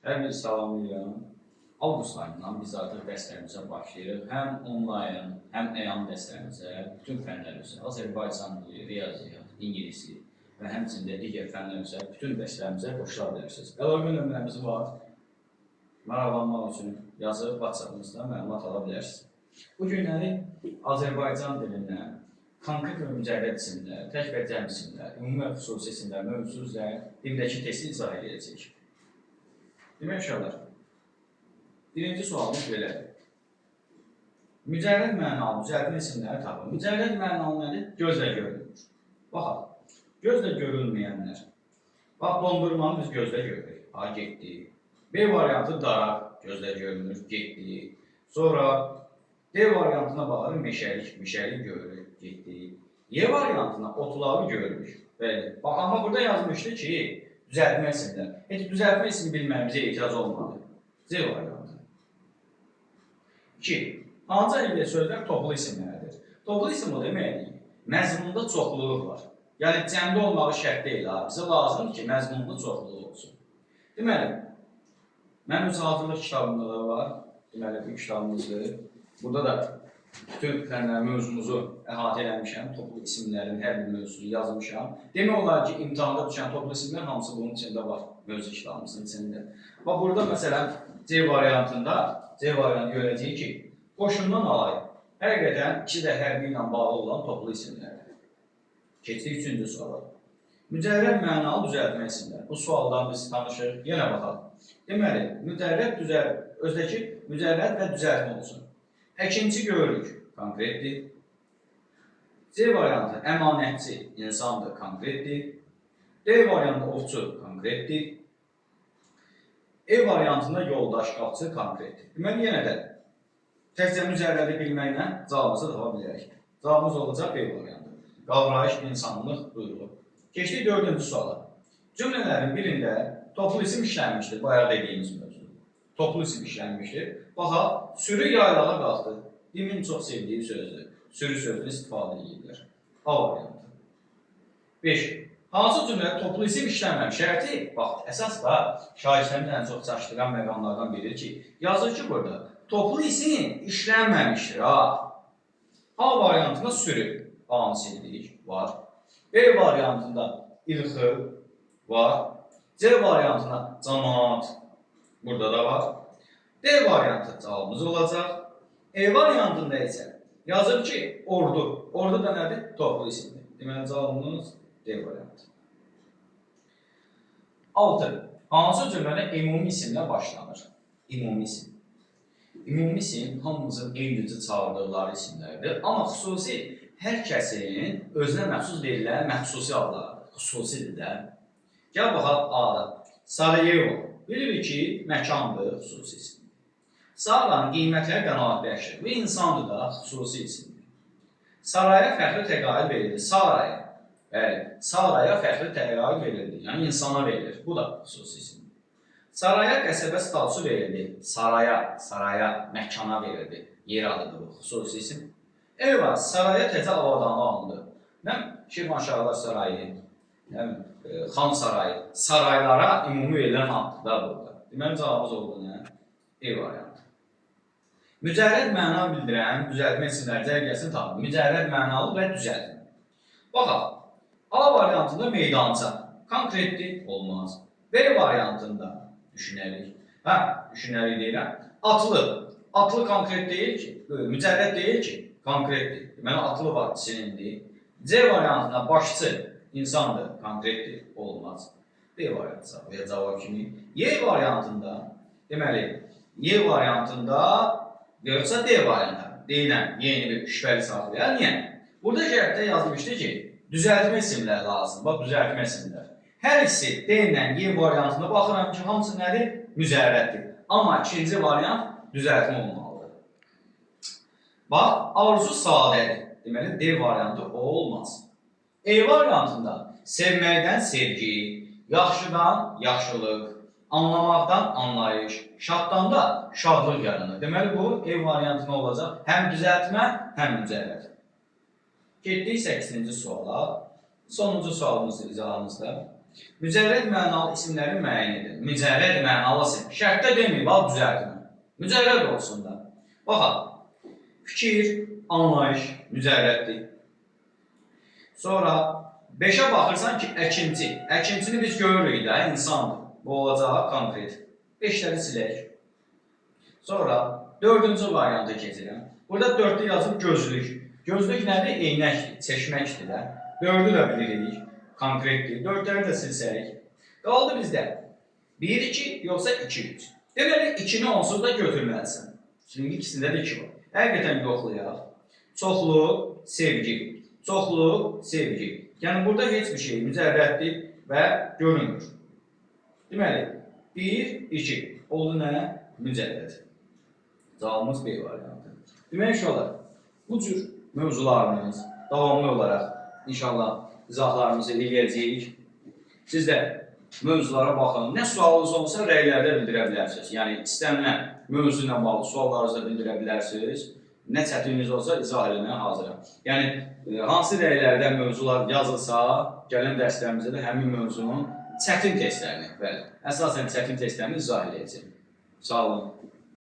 Hər bir salamlayıram. Avqust ayından biz artıq dərslərimizə başlayırıq. Həm onlayn, həm əyan dərslərimizə, bütün fənlər üzrə, Azərbaycan dili, riyaziyyat, ingilislik və həmçində digər fənlər üzrə bütün dərslərimizə qoşula bilərsiniz. Əlaqə nömrəmiz var. Maraqlanmaq üçün yazıb WhatsApp-ımızdan məlumat ala bilərsiniz. Bu günləri Azərbaycan dilindən konkret və mücərrəd isimlər, tək və cəm isimlər, ümumi və xüsusi isimlər, mövzu üzrə dildəki testi izah edəcəyik. Demək uşaqlar, birinci sualımız belədir. Mücərrəd mənalı düzəltmə isimləri tapın. Mücərrəd mənalı nədir? Gözlə görülmür. Baxaq, gözlə görülməyənlər. Bax, dondurmanı biz gözlə görürük. A, getdi. B variantı daraq, gözlə görünür, getdi. Sonra D variantına baxırıq, meşəlik görürük, getdi. Y variantına otlağı görürük. Bəli. Bax, amma burada yazmışdı ki, düzəltmə isimlər. Heç düzəltmə ismi bilməyimizə ehtiyac olmadı. C variantı. 2. Hansı əlində sözlər toplu isimlərdir? Toplu isim o deməkdir, məzmunda çoxluq var. Yəni, cəmdə olmağı şərt deyil. Bizə lazımdır ki, məzmunda çoxluq olsun. Deməli, mənim öz hazırlıq kitabımda da var. Deməli, bu kitabımızdır. Burada da bütün fənlər mövzumuzu əhatə eləmişəm. Toplu isimlərin hər bir mövzusunu yazmışam. Demək olar ki, imtahanda düşən toplu isimlər hamısı bunun içində var. Mövzu kitabımızın içində. Bax, burada məsələn C variantında C variantı görəcəyik ki, qoşundan alay. Həqiqətən iki də hərbi ilə bağlı olan toplu isimlərdir. Keçdik 3-cü suala. Mücərrəd mənalı düzəltmə isimlər. Bu sualdan biz tanışırıq. Yenə baxaq. Deməli, özdəki mücərrəd və düzəltmə olsun. Əkinçi görürük, konkretdir. C variantı əmanətçi, insandır, konkretdir. D variantı ovçu, konkretdir. E variantında yoldaş, qapçı, konkretdir. Deməli, yenə də təkcə mücərrədi bilməklə cavabımızı tapa bilərik. Cavabımız olacaq B variantı. Qavrayış, insanlıq, duyğu. Keçdik 4-cü suala. Cümlələrin birində toplu isim işlənmişdir, bayaq dediyimiz mövzu. Toplu isim işlənmişdir. Baxaq, sürü yaylağa qalxdı. Dimin çox sevdiyi sözdür. Sürü sözünü istifadə edirlər. A variantı. 5. Hansı cümlədə toplu isim işlənməmiş? Şərti, bax, əsas da şahidlərin ən çox çaşdıran məqamlardan biridir ki, yazır ki, burada toplu isim işlənməmişdir. A variantında sürü, A-nı sildik, var. B variantında ilxı, var. C variantında cəmaat, burada da var. D variantı cavabımız olacaq. E variantında isə yazır ki, ordu. Ordu da nədir? Toplu isimdir. Deməli, cavabımız D variantı. 6. Hansı cümlədə ümumi isimlə başlanır? Ümumi isim. Ümumi isim hamımızın eynicə çağırdıqları isimlərdir. Amma xüsusi hər kəsin özünə məxsus verilən məxsusi adlardır. Xüsusidir də. Gəl baxaq A-da. Sarayevo. Bilirik ki, məkandır, xüsusi isim. Sağların qiymətləri qənaət bəxşir. Bu insandır da, xüsusi isimdir. Saraya fəxri təqaüd verildi. Saraya. Bəli, saraya fəxri təqaüd verildi. Yəni, insana verilir. Bu da xüsusi isimdir. Saraya qəsəbə statusu verildi. Saraya, məkana verildi. Yer adıdır bu, xüsusi isim. Eyvah, saraya təzə avadanlı alındı. Nəm? Şirvanşahlar sarayı, Xan sarayı, saraylara ümumi verilən adlar burada. Deməli, cavabımız oldu nə? E variantı. Mücərrəd məna bildirən düzəltmə isimlər cərgəsini tapın. Mücərrəd mənalı və düzəltmə. Baxaq, A variantında meydança, konkretdir, olmaz. B variantında düşünərik. Düşünərik deyirəm. Atlı konkret deyil ki, mücərrəd deyil ki, konkretdir. Deməli, atlı var, silindir. C variantında başçı, insandır, konkretdir, olmaz. D variantı cavab kimi. Y variantında, deməli, Y variantında yoxsa D variantında deyilən yeni bir şübhəli saxlayar. Niyə? Burada şərtdə yazmışdı ki, düzəltmə isimlər lazım. Bax, düzəltmə isimlər. Hər ikisi D ilə Y variantında baxıram ki, hamısı nədir? Mücərrəddir. Amma ikinci variant düzəltmə olmalıdır. Bax, arzu sadədir. Deməli, D variantı o olmaz. E variantında sevməkdən sevgi, yaxşıdan yaxşılıq, anlamaqdan anlayış, şaddan da şadlıq yaranır. Deməli, bu E variantı nə olacaq? Həm düzəltmə, həm mücərrəd. Getdik 8-ci suala. Sonuncu sualımız izahımızda. Mücərrəd mənalı isimləri müəyyən edin. Mücərrəd mənalı isim. Şərtdə deməyib, al düzəltmə. Mücərrəd olsun da. Baxaq. Fikir, anlayış mücərrəddir. Sonra 5-ə baxırsan ki, əkinçi. Əkinçini biz görürük də, insandır. Bu olacaq konkret. 5-ləri silək. Sonra 4-cü varianta keçirəm. Burada 4-də yazıb gözlük. Gözlük nədir? Eynəkdir, çeşməkdir də. 4-ü də bilirik, konkretdir. 4-ləri də silsək. Qaldı bizdə 1-2 yoxsa 2-3. Deməli, 2-ni onsuz da götürməlisən. Çünki ikisində də 2 var. Həqiqətən yoxlayaq. Çoxlu, sevgi. Çoxlu, sevgi. Yəni, burada heç bir şey mücərrəddir və görünmür. Deməli, 1, 2. Oldu nə? Mücərrəd. Cavabımız B variantı. Demək uşaqlar, bu cür mövzularımız davamlı olaraq inşallah izahlarımızı eləyəcəyik. Siz də mövzulara baxın. Nə sualınız olsa rəylərdə bildirə bilərsiniz. Yəni, istənilən mövzu ilə bağlı suallarınızı bildirə bilərsiniz. Nə çətininiz olsa izah eləməyə hazıram. Yəni, hansı rəylərdə mövzular yazılsa, gələn dərslərimizdə də həmin mövzunun çətin testlərini, bəli, əsasən çətin testlərini izah eləyəcəyim. Sağ olun.